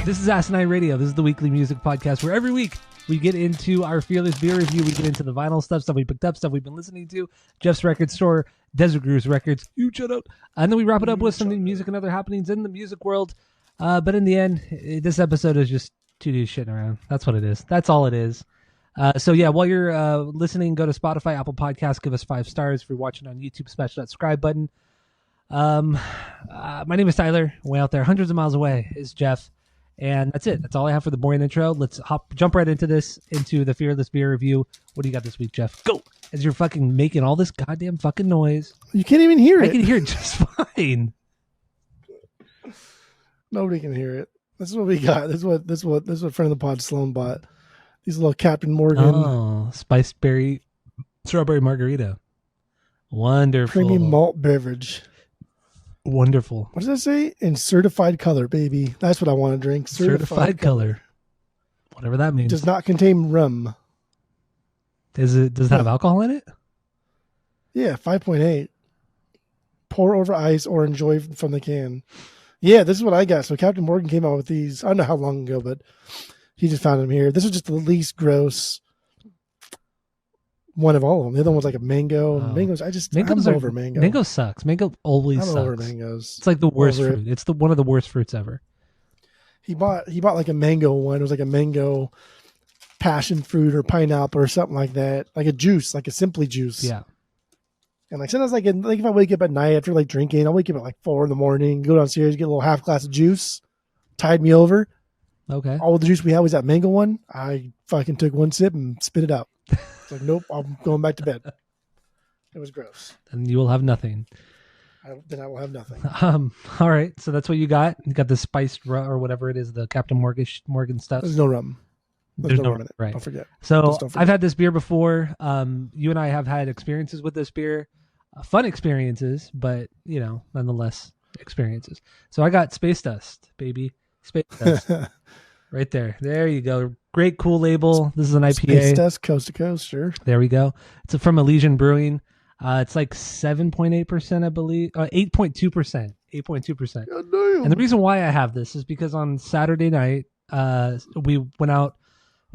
This is Asinine Radio. This is the weekly music podcast where every week we get into our Fearless Beer Review. We get into the vinyl stuff we picked up, stuff we've been listening to, Jeff's Record Store, Desert Grooves Records, you shut up. And then we wrap it up with some new music and other happenings in the music world. But in the end, this episode is just two dudes shitting around. That's what it is. That's all it is. So yeah, while you're listening, go to Spotify, Apple Podcasts, give us 5 stars. If you're watching on YouTube, smash that subscribe button. My name is Tyler. Way out there, hundreds of miles away, is Jeff. And that's it. That's all I have for the boring intro. Let's jump right into the Fearless Beer Review. What do you got this week, Jeff? Go! As you're fucking making all this goddamn fucking noise. You can't even hear it. I can hear it just fine. Nobody can hear it. This is what we got. This is what friend of the pod Sloan bought. These little Captain Morgan. Spiced berry strawberry margarita. Wonderful. Premium malt beverage. Wonderful. What does that say? In certified color, baby. That's what I want to drink. Certified color. Whatever that means. Does not contain rum. Does it have alcohol in it? Yeah, 5.8. Pour over ice or enjoy from the can. Yeah, this is what I got. So Captain Morgan came out with these. I don't know how long ago, but he just found them here. This is just the least gross one of all of them. The other one was like a mango. Oh. Mangoes, I'm over mango. Mango sucks. Mango always sucks. I'm over mangoes. It's like the worst fruit. It's one of the worst fruits ever. He bought like a mango one. It was like a mango passion fruit or pineapple or something like that. Like a juice, like a Simply juice. Yeah. And like sometimes like if I wake up at night after like drinking, I'll wake up at like 4 a.m, go downstairs, get a little half glass of juice, tide me over. Okay. All the juice we had was that mango one. I fucking took one sip and spit it out. It's like, nope, I'm going back to bed. It was gross. And you will have nothing. Then I will have nothing. All right. So that's what you got. You got the spiced or whatever it is, the Captain Morgan stuff. There's no rum. There's no rum in it. Right. Don't forget. So I've had this beer before. You and I have had experiences with this beer. Fun experiences, but, nonetheless experiences. So I got Space Dust, baby. Space Dust. Right there. There you go. Great, cool label. This is an IPA. Space Dust, coast to coast, sure. There we go. It's from Elysian Brewing. It's like 7.8%, I believe. 8.2%. 8.2%. And the reason why I have this is because on Saturday night, we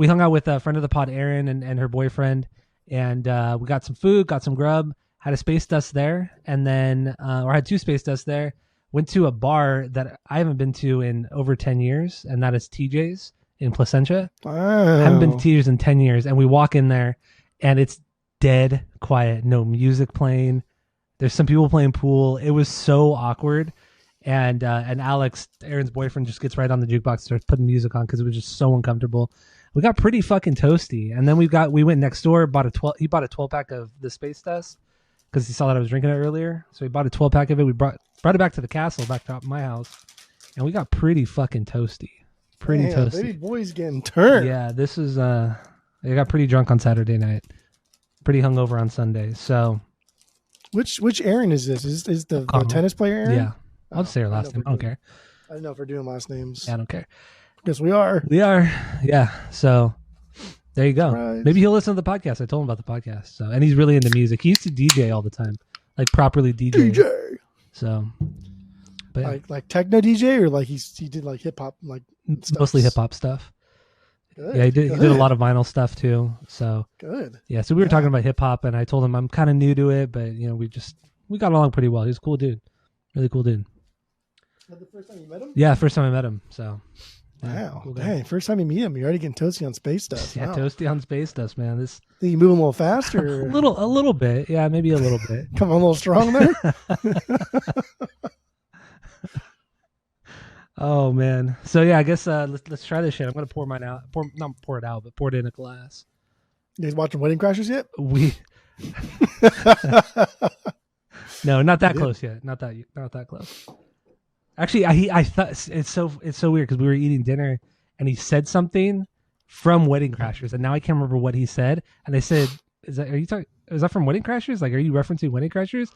hung out with a friend of the pod, Erin, and her boyfriend, and we got some food, got some grub, had a Space Dust there, and then, or had 2 Space Dusts there. Went to a bar that I haven't been to in over 10 years, and that is TJ's in Placentia. Wow. I haven't been to TJ's in 10 years, and we walk in there, and it's dead quiet. No music playing. There's some people playing pool. It was so awkward, and Alex, Aaron's boyfriend, just gets right on the jukebox, starts putting music on because it was just so uncomfortable. We got pretty fucking toasty, and then we went next door, he bought a 12-pack of the Space Dust, because he saw that I was drinking it earlier. So he bought a 12-pack of it. We brought it back to the castle, back to my house. And we got pretty fucking toasty. Pretty toasty. Baby boy's getting turned. Yeah, this is, I got pretty drunk on Saturday night. Pretty hungover on Sunday. So. Which Aaron is this? Is the tennis player Aaron? Yeah. I'll just say her last name. I don't care. I don't know if we're doing last names. Yeah, I don't care. Yes, we are. We are. Yeah. So. There you go. Surprise. Maybe he'll listen to the podcast. I told him about the podcast. So, and he's really into music. He used to DJ all the time, like properly DJ. So, but like techno DJ, or like he did like hip hop, like mostly hip hop stuff. Good, yeah, he did a lot of vinyl stuff too. So good. Yeah, so we were talking about hip hop, and I told him I'm kind of new to it, but we got along pretty well. He's a cool dude, really cool dude. Was that the first time you met him? Yeah, first time I met him. So. Wow. Cool. Dang, first time you meet him, you're already getting toasty on Space Dust. Yeah, wow. Toasty on Space Dust, man. This. Think you moving a little fast, or a little bit. Yeah, maybe a little bit. Come on, a little strong there. Oh man. So yeah, I guess let's try this shit. I'm gonna pour mine out. Not pour it out, but pour it in a glass. You guys watching Wedding Crashers yet? No, not that close yet. Not that close. Actually, I thought it's so weird because we were eating dinner and he said something from Wedding Crashers, and now I can't remember what he said. And I said, "Is that from Wedding Crashers? Like, are you referencing Wedding Crashers?"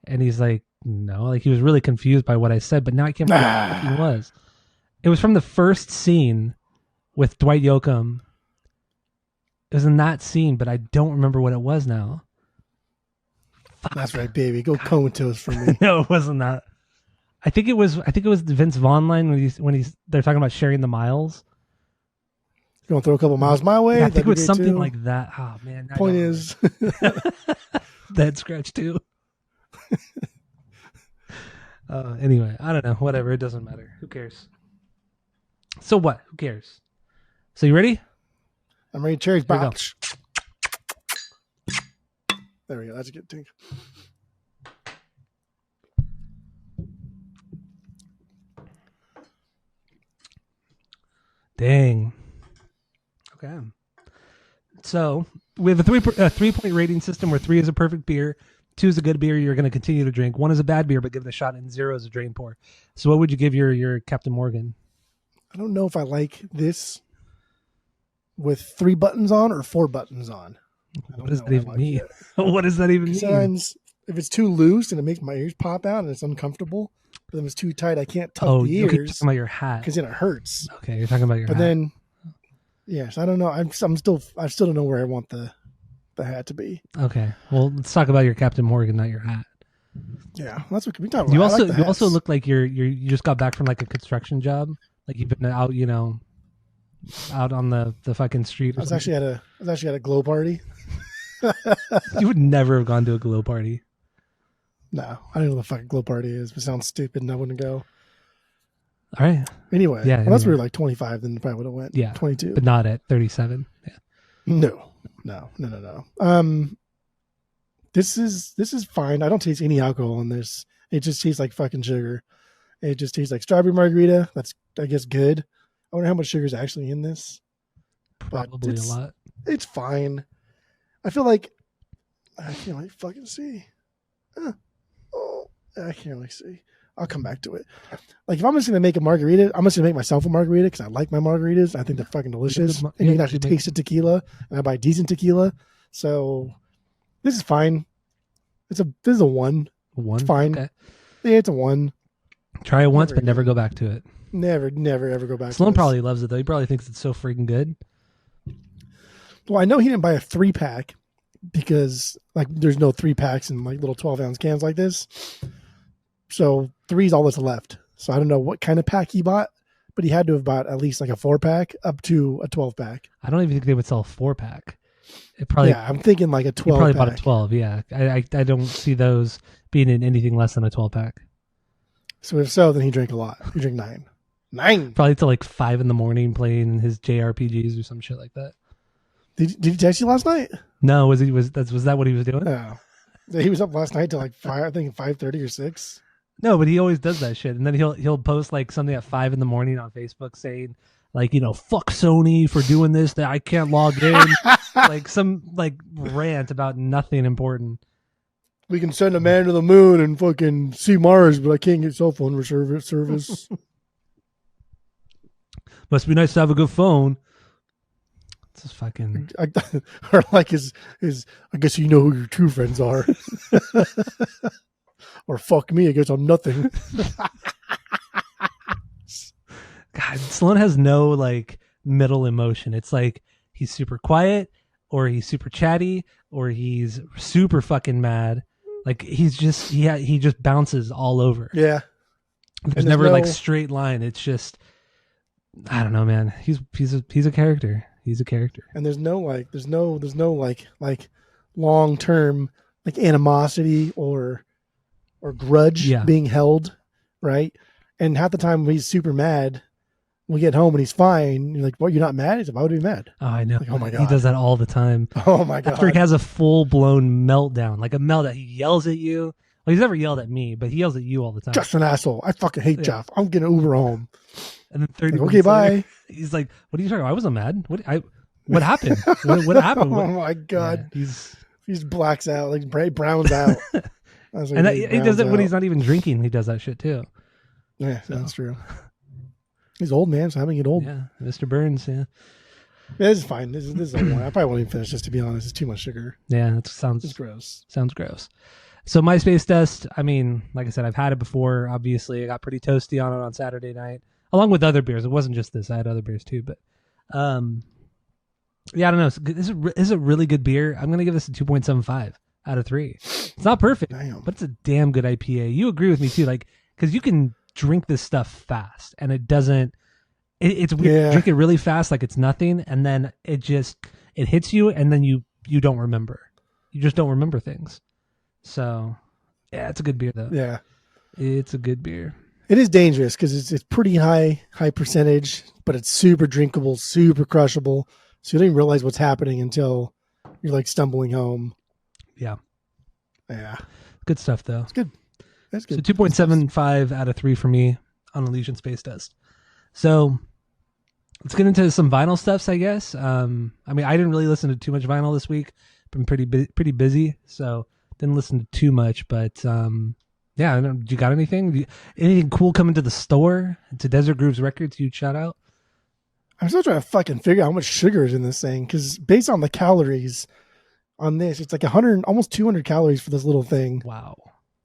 And he's like, "No." Like, he was really confused by what I said, but now I can't remember what he was. It was from the first scene with Dwight Yoakam. It was in that scene, but I don't remember what it was now. Fuck. That's right, baby. Go comatose for me. No, it wasn't that. I think it was the Vince Vaughn line when they're talking about sharing the miles. You want to throw a couple miles my way? Yeah, I think it was something like that. Oh man. Point is, the head scratch too. Anyway, I don't know. Whatever. It doesn't matter. Who cares? So what? Who cares? So you ready? I'm ready. Cherry's box. There we go. That's a good thing. Dang. Okay. So we have a 3-point rating system where 3 is a perfect beer, 2 is a good beer you're going to continue to drink, 1 is a bad beer but give it a shot, and 0 is a drain pour. So what would you give your Captain Morgan? I don't know if I like this with 3 buttons on or 4 buttons on. What does that even mean? What does that even mean? Sometimes if it's too loose and it makes my ears pop out and it's uncomfortable, but if it's too tight, I can't tuck the ears. You're talking about your hat. Because then it hurts. Okay, you're talking about your hat. But then, yes, I don't know. I still don't know where I want the hat to be. Okay, well, let's talk about your Captain Morgan, not your hat. Yeah, that's what we talk about. You also look like you just got back from like a construction job, like you've been out, out on the fucking street. I was actually at a glow party. You would never have gone to a glow party. No, I don't know what the fucking glow party is. It sounds stupid and I wouldn't go. All right. Anyway, yeah. Unless we were like 25, then probably would have went. Yeah, 22, but not at 37. Yeah. No. This is fine. I don't taste any alcohol in this. It just tastes like fucking sugar. It just tastes like strawberry margarita. That's, I guess, good. I wonder how much sugar is actually in this. Probably a lot. It's fine. I feel like I can't really fucking see. I can't really see. I'll come back to it. Like if I'm just gonna make a margarita, I'm just gonna make myself a margarita because I like my margaritas. I think they're fucking delicious, and you can actually taste the tequila. And I buy decent tequila, so this is fine. This is a 1. 1. It's fine. Okay. Yeah, it's a 1. Try it once, but never go back to it. Never ever go back. Sloan probably loves it though. He probably thinks it's so freaking good. Well, I know he didn't buy a 3-pack because like there's no 3-packs in like little 12-ounce cans like this. So 3 is all that's left. So I don't know what kind of pack he bought, but he had to have bought at least like a 4-pack up to a 12-pack. I don't even think they would sell a 4-pack. It probably. Yeah, I'm thinking like a 12. He probably bought a 12. Yeah, I don't see those being in anything less than a 12-pack. So if so, then he drank a lot. He drank 9. 9. Probably till like 5 a.m. playing his JRPGs or some shit like that. Did he text you last night? No, was that what he was doing? No. He was up last night till like 5, I think 5:30 or 6. No, but he always does that shit, and then he'll post like something at 5 a.m. on Facebook saying like, fuck Sony for doing this, that I can't log in, like some like rant about nothing important. We can send a man to the moon and fucking see Mars, but I can't get cell phone service. Must be nice to have a good phone. It's just fucking. Or like his. I guess you know who your true friends are. Or fuck me, I guess I'm nothing. God, Sloan has no like middle emotion. It's like he's super quiet, or he's super chatty, or he's super fucking mad. Like he's just he just bounces all over. Yeah. There's never like straight line. It's just I don't know, man. He's a character. He's a character. And there's no long term like animosity or grudge being held, right? And half the time when he's super mad, we get home and he's fine. You're like, "What? You're not mad?" He's like, "Why would I be mad?" Oh, I know. Like, oh my god, he does that all the time. Oh my god. After he has a full blown meltdown, like a meltdown, he yells at you. Well, he's never yelled at me, but he yells at you all the time. Just an asshole. I fucking hate Jeff. I'm getting Uber home. And then 30 like, okay, bye. Later, he's like, "What are you talking about? I wasn't mad. What happened? What happened?" Oh my god. Yeah, he's blacks out, like browns out. And he does it when he's not even drinking. He does that shit too. Yeah, that's true. He's old, man, so having it old. Yeah, Mr. Burns. Yeah, this is fine. This is a one. I probably won't even finish this, to be honest. It's too much sugar. Yeah, it's gross. Sounds gross. So my space dust. I mean, like I said, I've had it before. Obviously, I got pretty toasty on it on Saturday night, along with other beers. It wasn't just this. I had other beers too, but yeah, I don't know. This is a really good beer. I'm gonna give this a 2.75 out of 3. It's not perfect, but it's a damn good IPA. You agree with me too? Like because you can drink this stuff fast, and it doesn't. It's weird. Yeah. Drink it really fast, like it's nothing, and then it hits you, and then you don't remember. You just don't remember things. So, yeah, it's a good beer though. Yeah, it's a good beer. It is dangerous because it's pretty high percentage, but it's super drinkable, super crushable. So you don't even realize what's happening until you're like stumbling home. Yeah. Yeah. Good stuff though. It's good. That's good. So 2.75 out of 3 for me on Elysian Space Dust. So let's get into some vinyl stuffs, I guess. I mean, I didn't really listen to too much vinyl this week. Been pretty busy, so didn't listen to too much. But yeah, do you got anything? Anything cool coming to the store? To Desert Grooves Records, huge shout out. I'm still trying to fucking figure out how much sugar is in this thing because based on the calories on this, it's like 100, almost 200 calories for this little thing. Wow.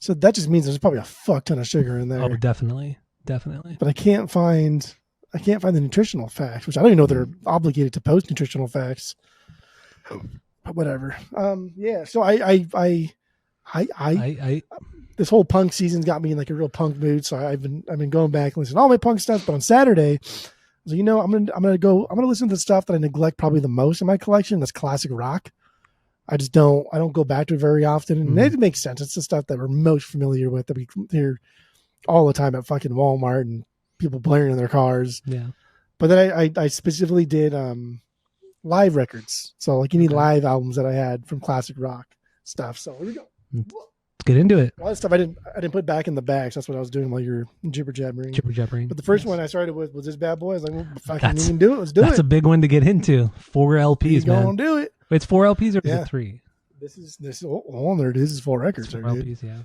So that just means there's probably a fuck ton of sugar in there. Oh, definitely. But I can't find the nutritional facts, which I don't even know they're obligated to post nutritional facts. But whatever. Yeah. So I this whole punk season's got me in like a real punk mood. So I've been going back and listening to all my punk stuff. But on Saturday, I was like, I'm gonna listen to the stuff that I neglect probably the most in my collection. That's classic rock. I don't go back to it very often, and it makes sense. It's the stuff that we're most familiar with that we hear all the time at fucking Walmart and people blaring in their cars. Yeah. But then I specifically did live records. So like any live albums that I had from classic rock stuff. So here we go. Let's get into it. A lot of stuff I didn't put back in the bags. That's what I was doing while you're jibber jabbering. But the first one I started with was this bad boy. I was like, well, fucking you can do it. Let's do it. That's a big one to get into. 4 LPs, man. Gonna do it. Wait, it's 4 LPs or is it 3? This is there it is. This is 4 records. 4 LPs, yeah.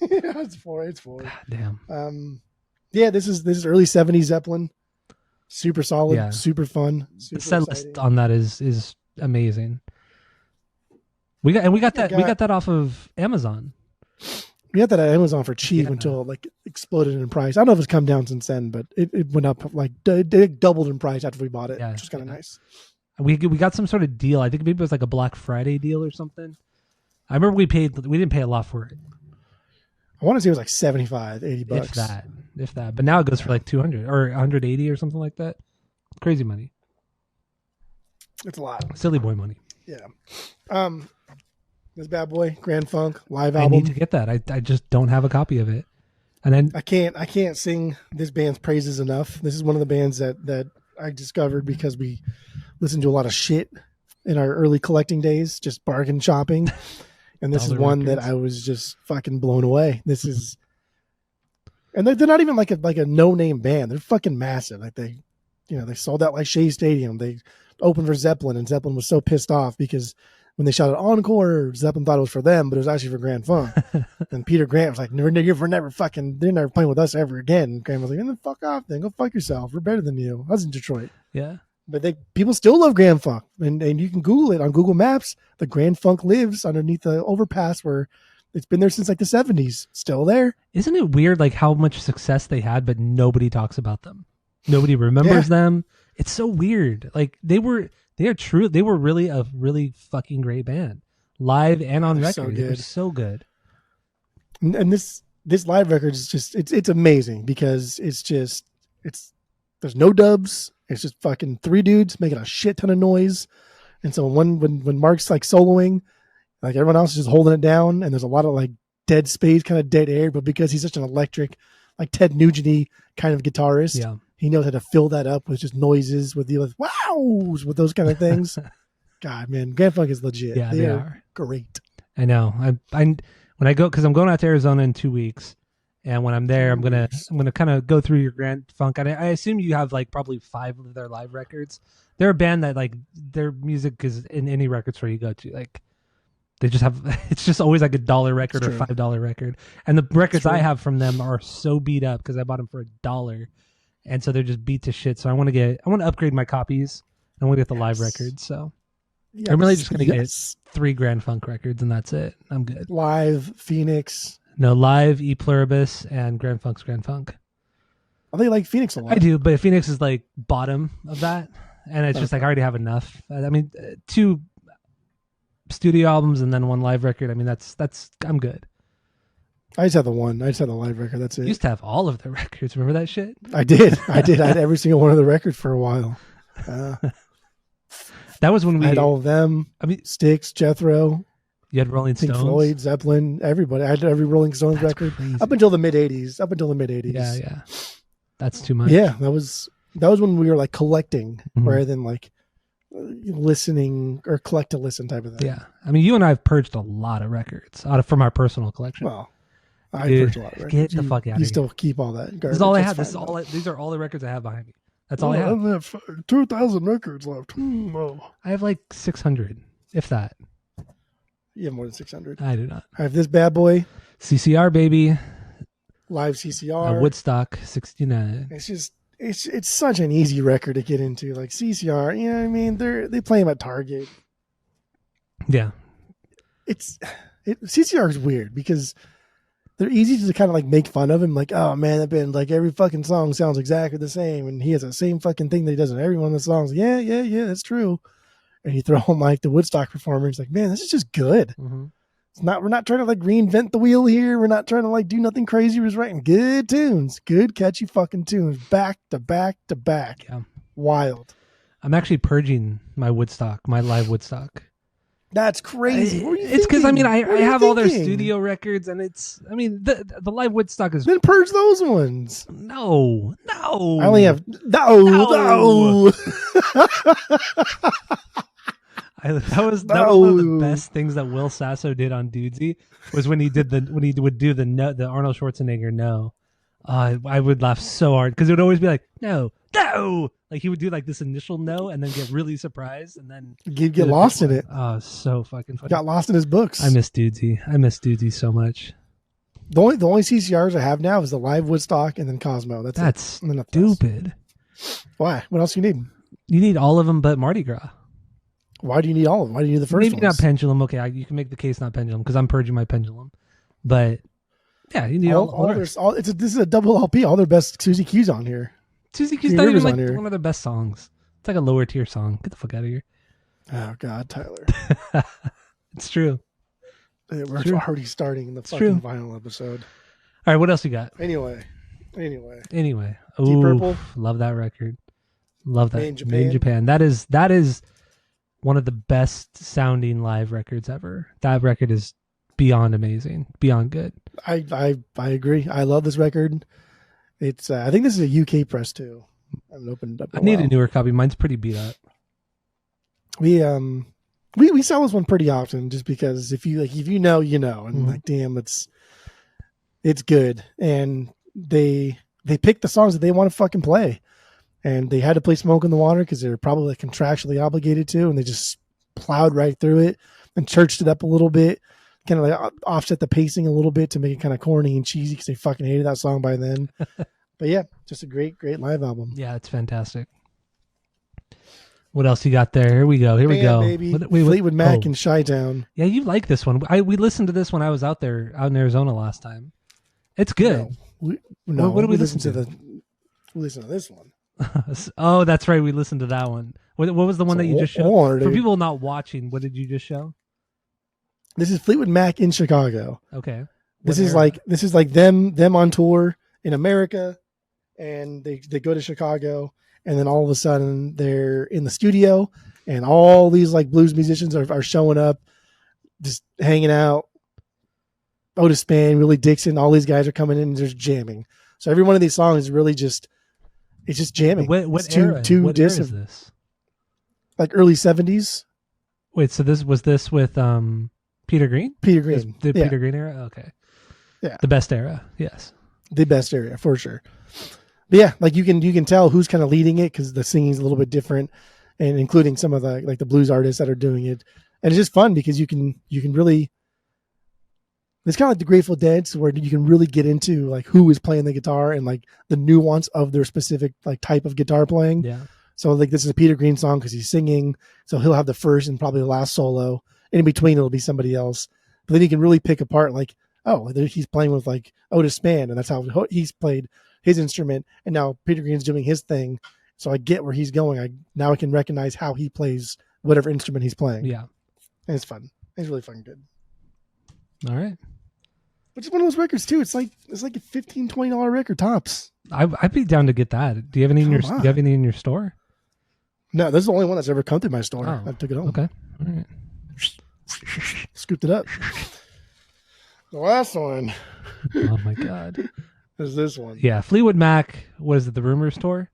Yeah, it's 4. God, damn. Yeah, this is early 70s Zeppelin. Super solid, super fun. Super the set list on that is amazing. We got that off of Amazon. We got that at Amazon for cheap until it like exploded in price. I don't know if it's come down since then, but it went up like it doubled in price after we bought it, which is kind of nice. We got some sort of deal. I think maybe it was like a Black Friday deal or something. I remember we didn't pay a lot for it. I want to say it was like 75, 80 bucks. If that. But now it goes for like 200 or 180 or something like that. Crazy money. It's a lot. Silly boy money. Yeah. This bad boy, Grand Funk live I album. need to get that. I just don't have a copy of it. And then I can't sing this band's praises enough. This is one of the bands that I discovered because we listened to a lot of shit in our early collecting days, just bargain shopping. And this is one that I was just fucking blown away. This is, and they're not even like a no-name band. They're fucking massive. Like they sold out like Shea Stadium. They opened for Zeppelin, and Zeppelin was so pissed off because when they shouted encore, Zeppelin thought it was for them, but it was actually for Grand Funk. And Peter Grant was like, they're never playing with us ever again. And Grant was like, then fuck off then. Go fuck yourself. We're better than you. I was in Detroit. Yeah. But people still love Grand Funk. And you can Google it on Google Maps. The Grand Funk lives underneath the overpass where it's been there since like the 70s. Still there. Isn't it weird like how much success they had, but nobody talks about them? Nobody remembers them. It's so weird. Like they were really a really fucking great band. Live and on record. So they were so good. And this live record is just it's amazing because there's no dubs. It's just fucking 3 dudes making a shit ton of noise. And so when Mark's like soloing, like everyone else is just holding it down, and there's a lot of like dead space, kind of dead air, but because he's such an electric, like Ted Nugent-y kind of guitarist, he knows how to fill that up with just noises, with the wows, with those kind of things. God, man, Grand Funk is legit. Yeah, they are great. I know. I when I go, because I'm going out to Arizona in 2 weeks. And when I'm there, I'm gonna kind of go through your Grand Funk. And I assume you have like probably 5 of their live records. They're a band that like their music is in any record store you go to. Like they just have, it's just always like $1 record or $5 record. And the records I have from them are so beat up because I bought them for $1, and so they're just beat to shit. So I want to upgrade my copies. I want to get the live records. So I'm really just gonna get 3 Grand Funk records, and that's it. I'm good. Live Phoenix. No, live, E Pluribus, and Grand Funk's Grand Funk. I think like Phoenix a lot. I do, but Phoenix is like bottom of that, and it's just like I already have enough. I mean, 2 studio albums and then 1 live record. I mean, that's I'm good. I just had the one. I just had the live record. That's You it. used to have all of the records. Remember that shit? I did. I had every single one of the records for a while. That was when I had all of them. I mean, Styx, Jethro, you had Rolling Pink Stones, Floyd, Zeppelin, everybody. I had every Rolling Stones That's record crazy. up until the mid '80s. Up until the mid '80s. Yeah. That's too much. Yeah, that was when we were like collecting Mhm. rather than like listening or collect to listen type of thing. Yeah. I mean, you and I have purged a lot of records from our personal collection. Well, I Dude, purged a lot of records. get the fuck out of You here. still keep all that. This is all I have. That's This is fine, all. though. These are all the records I have behind me. That's all I have. have 2,000 records left. Oh. I have like 600, if that. You have more than 600. I do not. I have this bad boy, CCR baby, live CCR. Woodstock 69. It's just it's such an easy record to get into. Like CCR, you know what I mean? They play them at Target. Yeah. CCR is weird because they're easy to kind of like make fun of him. Like, oh man, that band, like every fucking song sounds exactly the same, and he has the same fucking thing that he does in every one of the songs. Yeah, that's true. And you throw on like the Woodstock performers, like, man, this is just good. Mm-hmm. We're not trying to like reinvent the wheel here. We're not trying to like do nothing crazy. We're just writing good tunes, good catchy fucking tunes, back to back to back. Yeah. Wild. I'm actually purging my live Woodstock. That's crazy. What were you It's because I thinking? mean I What were you have all their thinking? studio records, and the live Woodstock is Then purge those ones. no. I only have no. That was one of the best things that Will Sasso did on Dudesy was when he would do the Arnold Schwarzenegger no. I would laugh so hard because it would always be like no, like he would do like this initial no and then get really surprised and then Get lost in it. Oh, so fucking funny. Got lost in his books. I miss Dudesy so much. The only CCRs I have now is the live Woodstock and then Cosmo. That's stupid. Why? What else do you need? You need all of them but Mardi Gras. Why do you need all of them? Why do you need the first Maybe ones? not Pendulum. Okay, you can make the case not Pendulum because I'm purging my Pendulum. But yeah, you need all the rest. This is a double LP. All their best Susie Q's on here. Susie Q's Three not even Rivers like on here. one of their best songs. It's like a lower tier song. Get the fuck out of here. Oh God, Tyler. It's true. We're true. already starting the It's fucking true. vinyl episode. All right, what else you got? Anyway. Anyway, Deep Purple. Love that record. Love that. Made in Made in Japan. That is one of the best sounding live records ever. That record is beyond amazing, beyond good. I agree. I love this record. It's I think this is a UK press too. I haven't opened it up. I need a newer copy. Mine's pretty beat up. We sell this one pretty often just because if you know, you know, and like damn, it's good. And they pick the songs that they want to fucking play. And they had to play Smoke in the Water because they're probably like contractually obligated to, and they just plowed right through it and churched it up a little bit, kind of like offset the pacing a little bit to make it kind of corny and cheesy because they fucking hated that song by then. But yeah, just a great live album. Yeah, it's fantastic. What else you got there? Here we go. Baby. Fleetwood Mac and Chi-Town. Yeah, you like this one. We listened to this when I was out in Arizona last time. It's good. No, what did we listen to? We listened to this one. Oh, that's right. We listened to that one. What was the one that you just showed? For people not watching, what did you just show? This is Fleetwood Mac in Chicago. Okay. This is like them on tour in America, and they go to Chicago, and then all of a sudden they're in the studio, and all these like blues musicians are showing up, just hanging out. Otis Spann, Willie Dixon, all these guys are coming in and just jamming. So every one of these songs is really just jamming. What era is this? Like early 70s. Wait, so this was with Peter Green? Peter Green. Peter Green era? Okay. Yeah. The best era, yes. The best era, for sure. But yeah, like you can tell who's kind of leading it because the singing's a little bit different, and including some of the blues artists that are doing it. And it's just fun because you can really, it's kind of like the Grateful Dead, so where you can really get into like who is playing the guitar and like the nuance of their specific like type of guitar playing. Yeah. So like this is a Peter Green song because he's singing, so he'll have the first and probably the last solo. And in between it'll be somebody else. But then you can really pick apart like, oh, he's playing with like Otis Spann, and that's how he's played his instrument. And now Peter Green's doing his thing, so I get where he's going. Now I can recognize how he plays whatever instrument he's playing. Yeah, and it's fun. It's really fucking good. All right. Which is one of those records too. It's like a $15, $20 record tops. I'd be down to get that. Do you have any in your? Do you have any in your store? No, this is the only one that's ever come through my store. Oh, I took it home. Okay, all right. Scooped it up. The last one. Oh my god. Is this one? Yeah, Fleetwood Mac was the Rumor Store,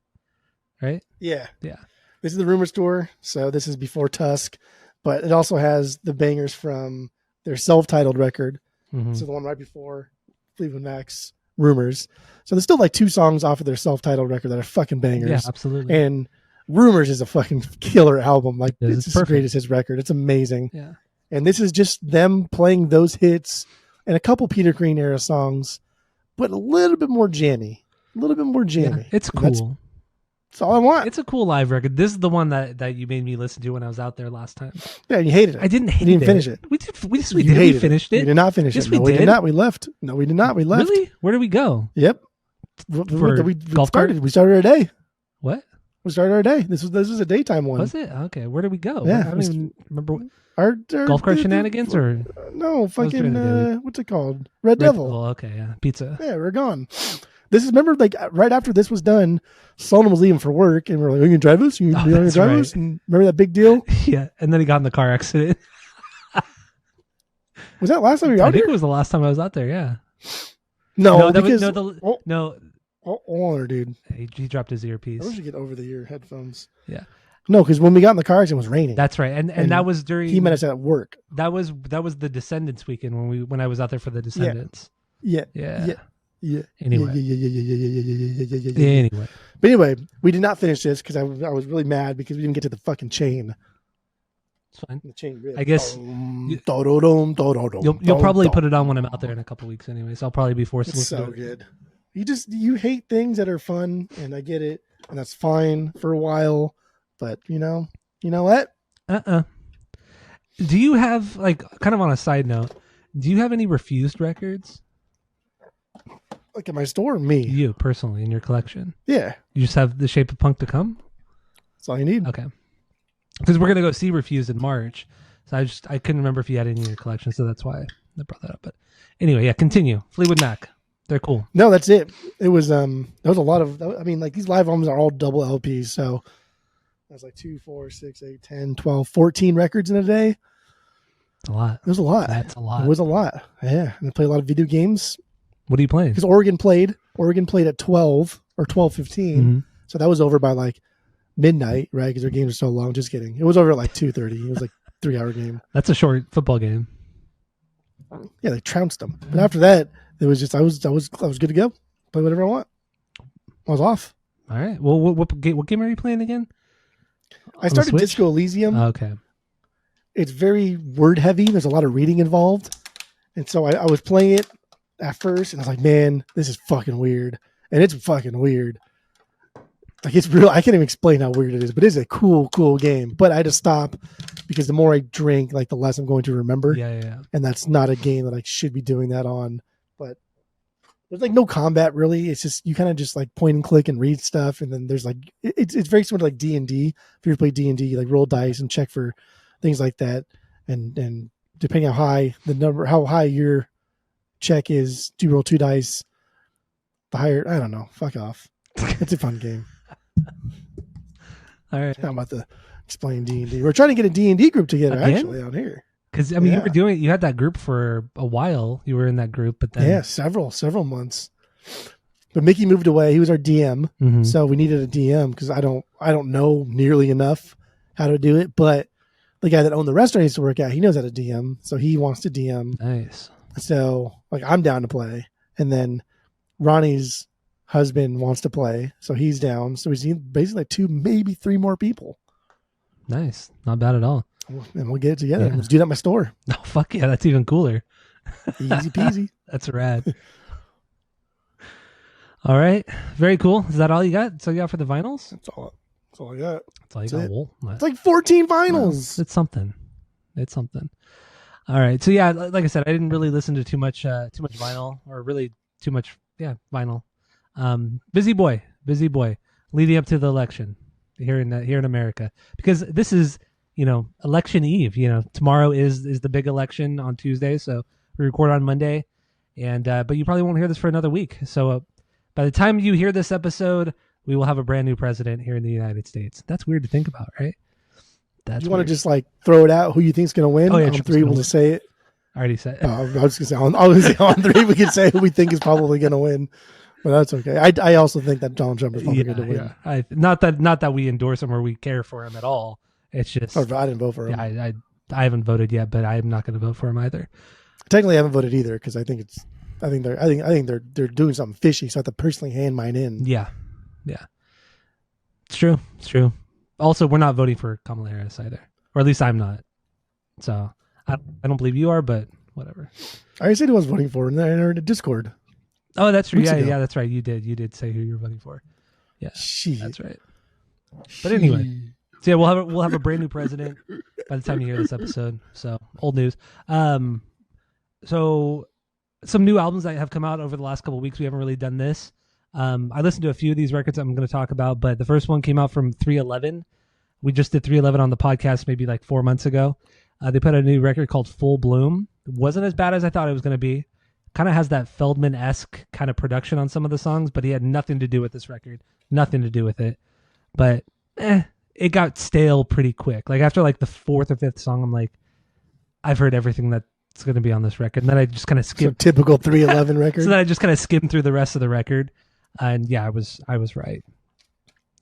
right? Yeah. Yeah. This is the Rumor Store. So this is before Tusk, but it also has the bangers from their self-titled record. Mm-hmm. So the one right before Fleetwood Mac's Rumors. So there's still like 2 songs off of their self-titled record that are fucking bangers. Yeah, absolutely. And Rumors is a fucking killer album. Like it's the greatest hits record. It's amazing. Yeah. And this is just them playing those hits and a couple Peter Green era songs, but a little bit more jammy. Yeah, it's cool. That's all I want. It's a cool live record. This is the one that you made me listen to when I was out there last time. Yeah, you hated it. I didn't hate it. You didn't finish it. We did. We finished it. We did not finish yes, it. No, we did not. We left. No, we did not. We left. Really? Where did we go? Yep. We started. We started our day. What? We started our day. This was a daytime one. Was it? Okay. Where did we go? Yeah, I don't even remember. Our golf cart shenanigans or no fucking what's it called? Red Devil. Well, okay, yeah, pizza. Yeah, we're gone. This is remember like right after this was done, Solon was leaving for work, and we're like, "Are you gonna drive us? You gonna drive us?" And remember that big deal? Yeah, and then he got in the car accident. Was that last time you were out I think here? it was the last time I was out there. Yeah. No, no, dude. He dropped his earpiece. I wish you get over the ear headphones. Yeah. No, because when we got in the car, it was raining. That's right, and that was during. He met us at work. That was the Descendants weekend when I was out there for the Descendants. Yeah. Anyway. Anyway. But anyway, we did not finish this because I was really mad because we didn't get to the fucking chain. It's fine. The chain riff. I guess you'll probably put it on when I'm out there in a couple weeks anyway, so I'll probably be forced to listen to it. Good. You hate things that are fun, and I get it, and that's fine for a while. But you know what? Do you have, like, kind of on a side note, do you have any refused records? Like at my store, me. You personally in your collection? Yeah. You just have The Shape of Punk to come? That's all you need. Okay. Because we're gonna go see Refused in March, so I couldn't remember if you had any in your collection, so that's why I brought that up. But anyway, yeah, continue. Fleetwood Mac, they're cool. No, that's it. It was there was a lot of. I mean, like these live albums are all double LPs, so that's like 2, 4, 6, 8, 10, 12, 14 records in a day. It's a lot. It was a lot. That's a lot. It was a lot. Yeah, and I play a lot of video games. What are you playing? Because Oregon played at 12 or 12:15, mm-hmm. So that was over by like midnight, right? Because their games are so long. Just kidding. It was over at like 2:30. It was like a 3-hour game. That's a short football game. Yeah, they trounced them. But after that, it was just I was good to go. Play whatever I want. I was off. All right. Well, what game are you playing again? I started Disco Elysium. Okay. It's very word heavy. There's a lot of reading involved, and so I was playing it at first, and I was like, "Man, this is fucking weird," and it's fucking weird. Like it's real. I can't even explain how weird it is, but it's a cool game. But I had to stop because the more I drink, like the less I'm going to remember. Yeah. And that's not a game that I should be doing that on. But there's like no combat really. It's just you kind of just like point and click and read stuff, and then there's like it's very similar to like D&D. If you ever play D&D, you like roll dice and check for things like that, and depending how high your check is, do you roll 2 dice? The higher, I don't know. Fuck off. It's a fun game. All right. I'm about to explain D&D. We're trying to get a D&D group together actually out here. Because I mean, you had that group for a while. You were in that group, but then several months. But Mickey moved away. He was our DM, mm-hmm. so we needed a DM because I don't know nearly enough how to do it. But the guy that owned the restaurant I used to work at, he knows how to DM, so he wants to DM. Nice. So like I'm down to play, and then Ronnie's husband wants to play, so he's down. So he's basically like 2, maybe 3 more people. Nice, not bad at all. And we'll get it together. Yeah. Let's do that at my store. Oh fuck yeah, that's even cooler. Easy peasy. That's rad. All right, very cool. Is that all you got? So you got for the vinyls? That's all I got. That's all you got. Well, it's like 14 vinyls. Well, it's something. All right. So yeah, like I said, I didn't really listen to too much vinyl, or really too much vinyl. Busy boy, leading up to the election here in America, because this is election eve. Tomorrow is the big election on Tuesday, so we record on Monday, And but you probably won't hear this for another week. So by the time you hear this episode, we will have a brand new president here in the United States. That's weird to think about, right? That's you want to just like throw it out who you think's going to win? Oh, yeah, on three, we'll just say it. I already said it. I was going to say on three, we can say who we think is probably going to win. But that's okay. I also think that Donald Trump is probably going to win. Yeah. Not that we endorse him or we care for him at all. It's just I didn't vote for him. Yeah, I haven't voted yet, but I'm not going to vote for him either. Technically, I haven't voted either because I think they're doing something fishy. So I have to personally hand mine in. Yeah. It's true. Also, we're not voting for Kamala Harris either, or at least I'm not. So I don't believe you are, but whatever. I already said who I was voting for in the Discord. Oh, that's true. Yeah, that's right. You did say who you're voting for. Yeah, that's right. But anyway, so yeah, we'll have a brand new president by the time you hear this episode. So old news. So some new albums that have come out over the last couple of weeks. We haven't really done this. I listened to a few of these records I'm going to talk about, but the first one came out from 311. We just did 311 on the podcast maybe like 4 months ago. They put out a new record called Full Bloom. It wasn't as bad as I thought it was going to be. Kind of has that Feldman-esque kind of production on some of the songs, but he had nothing to do with this record. Nothing to do with it. But it got stale pretty quick. Like after like the fourth or fifth song, I'm like, I've heard everything that's going to be on this record. And then I just kind of skimmed. So typical 311 record. So then I just kind of skimmed through the rest of the record. And yeah, I was right.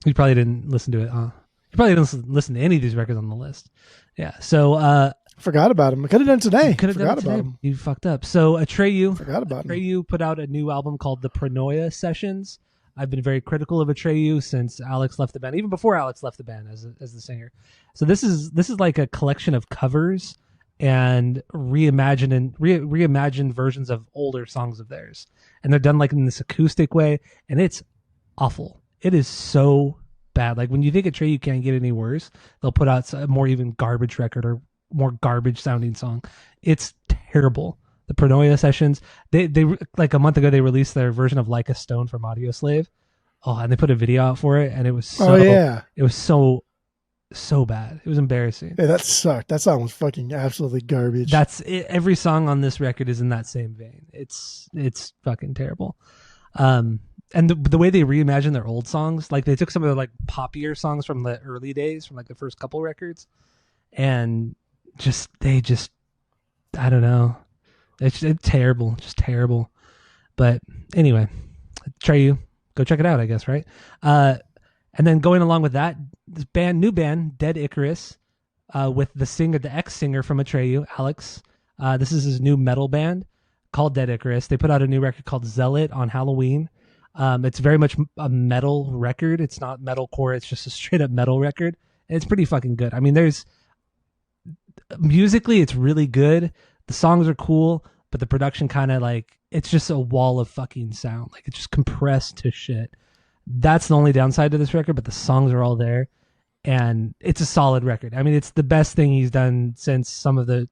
You probably didn't listen to it. You probably didn't listen to any of these records on the list. Yeah. So forgot about him. I could have done today. Forgot about him. You fucked up. So Atreyu. Forgot about him. Atreyu put out a new album called The Paranoia Sessions. I've been very critical of Atreyu since Alex left the band, even before Alex left the band as the singer. So this is like a collection of covers and reimagined versions of older songs of theirs, and they're done like in this acoustic way, and it's awful. It is so bad. Like when you think Atreyu can't get any worse, they'll put out a more even garbage record or more garbage sounding song. It's terrible. The Paranoia Sessions, they like a month ago they released their version of Like a Stone from Audio Slave. Oh, and they put a video out for it, and it was it was so bad. It was embarrassing. Yeah, that sucked. That song was fucking absolutely garbage. That's it. Every song on this record is in that same vein. It's fucking terrible. And the way they reimagined their old songs, like they took some of the like poppier songs from the early days, from like the first couple records, and they I don't know. It's terrible, just terrible. But anyway, Atreyu, go check it out, I guess, right? And then going along with that, this new band, Dead Icarus, with the ex-singer from Atreyu, Alex. This is his new metal band called Dead Icarus. They put out a new record called Zealot on Halloween. It's very much a metal record. It's not metalcore. It's just a straight up metal record. And it's pretty fucking good. I mean, musically, it's really good. The songs are cool, but the production kind of like, it's just a wall of fucking sound. Like it's just compressed to shit. That's the only downside to this record, but the songs are all there. And it's a solid record. I mean, it's the best thing he's done since some of the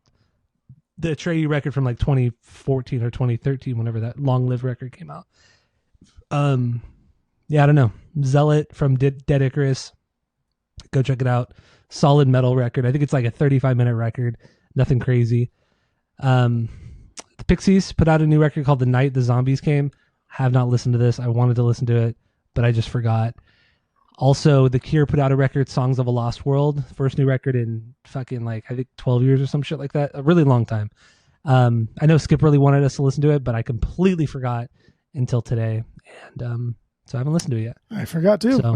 Atreyu record from like 2014 or 2013, whenever that Long Live record came out. Yeah, I don't know. Zealot from Dead Icarus. Go check it out. Solid metal record. I think it's like a 35-minute record. Nothing crazy. The Pixies put out a new record called The Night the Zombies Came. Have not listened to this. I wanted to listen to it, but I just forgot. Also, The Cure put out a record, Songs of a Lost World. First new record in fucking like, I think 12 years or some shit like that. A really long time. I know Skip really wanted us to listen to it, but I completely forgot until today. And so I haven't listened to it yet. I forgot too. So,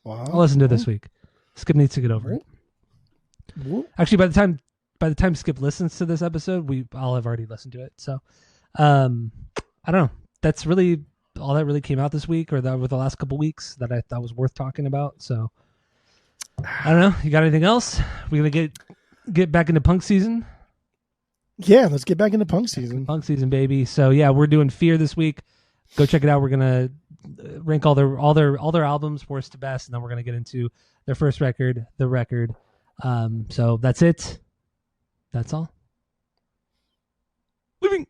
wow. I'll listen to it this week. Skip needs to get over it. Actually, by the time Skip listens to this episode, I'll have already listened to it. So I don't know. That's really all that really came out this week or over the last couple weeks that I thought was worth talking about. So I don't know. You got anything else? We gonna get back into punk season? Yeah, let's get back into punk season. Punk season, baby. So yeah, we're doing Fear this week. Go check it out. We're gonna rank all their albums worst to best, and then we're gonna get into their first record, The Record. So that's it. That's all. Leaving.